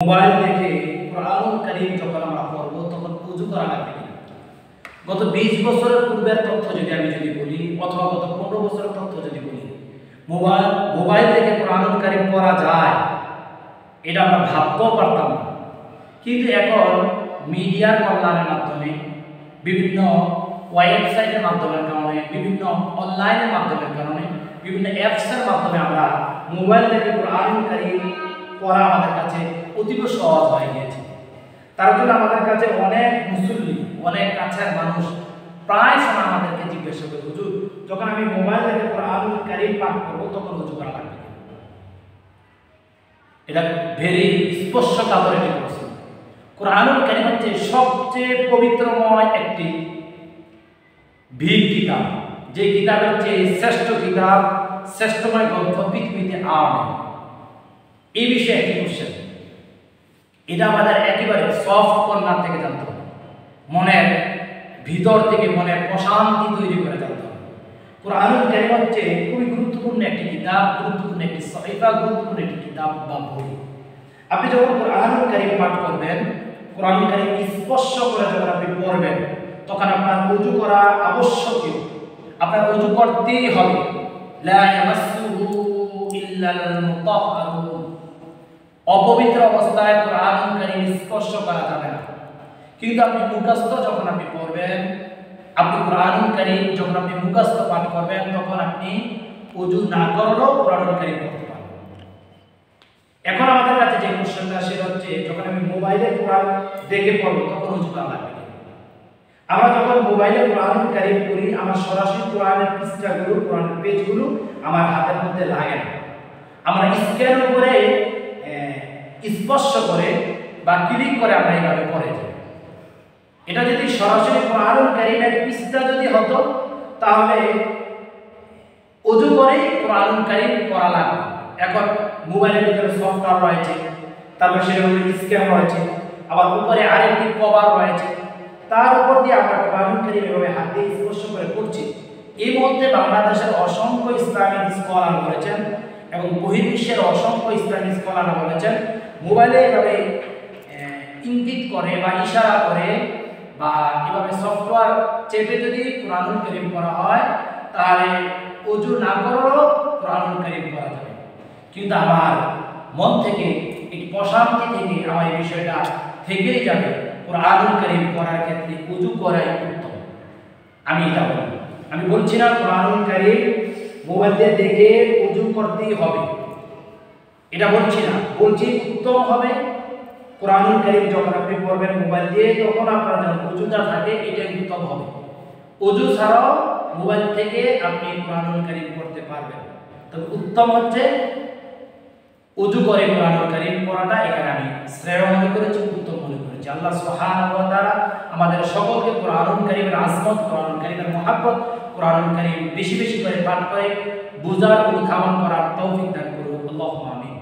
Mobile দেখে কোরআনুল কারীম যখন আমরা পড়ব তখন উযু করা লাগবে কিনা। গত 20 বছরের পূর্বের তথ্য যদি বলি অথবা গত 15 বছরের তথ্য যদি বলি, মোবাইল দেখে কোরআনুল কারীম পড়া যায় এটা আমরা ভাবতেও পারতাম না। কিন্তু এখন মিডিয়ার কল্যাণের মাধ্যমে, বিভিন্ন ওয়েবসাইটের মাধ্যমের কারণে, বিভিন্ন অনলাইনের মাধ্যমের কারণে, বিভিন্ন অ্যাপসের মাধ্যমে আমরা মোবাইল থেকে কোরআনুল কারীম পড়া আমাদের কাছে অতীব সহজ হয়ে গিয়েছে। তার জন্য আমাদের কাছে অনেক মুসল্লি, অনেক কাছের মানুষ প্রায় সময় আমাদেরকে জিজ্ঞাসা করে, হুজুর যখন আমি মোবাইল থেকে কোরআনুল কারীম পাঠ করব তখন উযু করা লাগবে। এটা ভেরি স্পর্শকাতর একটি প্রশ্ন। কোরআনুল কারীম হচ্ছে সবচেয়ে পবিত্রময় একটি কিতাব, যে কিতাবের চেয়ে শ্রেষ্ঠ কিতাব, শ্রেষ্ঠময় গ্রন্থ পৃথিবীতে আর নেই। এই বিষয়ে একটি কোশ্চেন, এটা আমাদের একেবারে সফট কর্নার থেকে জানতে হবে, মনের ভিতর থেকে মনের প্রশান্তি তৈরি করে জানতে হবে। কোরআনুল কারীম হচ্ছে খুবই গুরুত্বপূর্ণ একটি কিতাব, গুরুত্বপূর্ণ একটি সহিফা, গুরুত্বপূর্ণ একটি কিতাব বা বই। আপনি যখন কোরআনুল কারীম পাঠ করবেন, কোরআনুল কারীম স্পর্শ করে যখন আপনি পড়বেন, তখন আপনার ওযু করা আবশ্যকীয়, আপনার ওযু করতেই হবে। লা ইয়ামাসসুহু ইল্লাল মুতাহহারুন, অপবিত্র অবস্থায় কোরআনুল কারীম স্পর্শ করা যাবে না। কিন্তু আপনি মুখস্থ যখন আপনি পড়বেন, আপনি কোরআনুল কারীম যখন আপনি মুখস্থ পাঠ করবেন, তখন আপনি ওযু না করলেও কোরআনুল কারীম পড়তে পারবেন। এখন আমাদের কাছে যে কোশ্চেনটা সেটা হচ্ছে, যখন আমি মোবাইলে কোরআন দেখে পড়ব তখন ওযু করা লাগবে। আমরা যখন মোবাইলে কোরআনুল কারীম পড়ি, আমার সরাসরি কোরআনের পৃষ্ঠাগুলো, কোরআনের পেজগুলো আমার হাতের মধ্যে লাগে না। আমরা স্ক্যান করে, স্পর্শ করে বা ক্লিক করে আমরা এইভাবে পড়ে যাই। এটা যদি সরাসরি কোরআনুল কারীমের পৃষ্ঠা যদি হতো, তাহলে ওযু করে কোরআনুল কারীম পড়া লাগবে। এখন মোবাইলের ভিতরে সফটওয়্যার রয়েছে, তারপর সেটার উপরে স্ক্যান রয়েছে, আবার উপরে আরেকটি কভার রয়েছে, তার উপর দিয়ে আমরা কোরআনুল কারীম এভাবে হাত দিয়ে স্পর্শ করে পড়ছি। এই মধ্যে বাংলাদেশের অসংখ্য ইসলামিক স্কলার বলেছেন এবং বহির্বিশ্বের অসংখ্য ইসলামিক স্কলাররা বলেছেন, মোবাইলে এভাবে ইঙ্গিত করে বা ইশারা করে বা এভাবে সফটওয়্যার চেপে যদি কোরআনুল কারীম পড়া হয়, তাহলে ওযু না করেও কোরআনুল কারীম পড়া যাবে। কিন্তু আমার মন থেকে, এই প্রশান্তি থেকে আমার এই বিষয়টা থেকেই যাবে, কোরআনুল কারীম পড়ার ক্ষেত্রে ওযু করাই উত্তম। আমি এটা বলি, আমি বলছি না কোরআনুল কারীম মোবাইল দিয়ে দেখে ওযু করতেই হবে, এটা বলছি না। বলছি উত্তম হবে কোরআনুল কারীম যখন আপনি পড়বেন মোবাইল দিয়ে, তখন আপনার যখন ওযুটা থাকে এটাই উত্তম হবে। ওযু ছাড়াও মোবাইল থেকে আপনি কোরআনুল কারীম পড়তে পারবেন, তবে উত্তম হচ্ছে ওযু করে কোরআনুল কারীম পড়াটা। এখানে আমি শ্রেয় মনে করেছি, উত্তম মনে করেছি। আল্লাহ সুবহানাহু ওয়া তাআলা আমাদের সকলকে কোরআনুল কারীমের আজমত, কোরআনুল কারীমের মহব্বত, কোরআনুল কারীম বেশি বেশি করে পাঠ করে বুঝার, অনুধাবন করার তৌফিক দান করুন। আল্লাহুম্মা আমিন।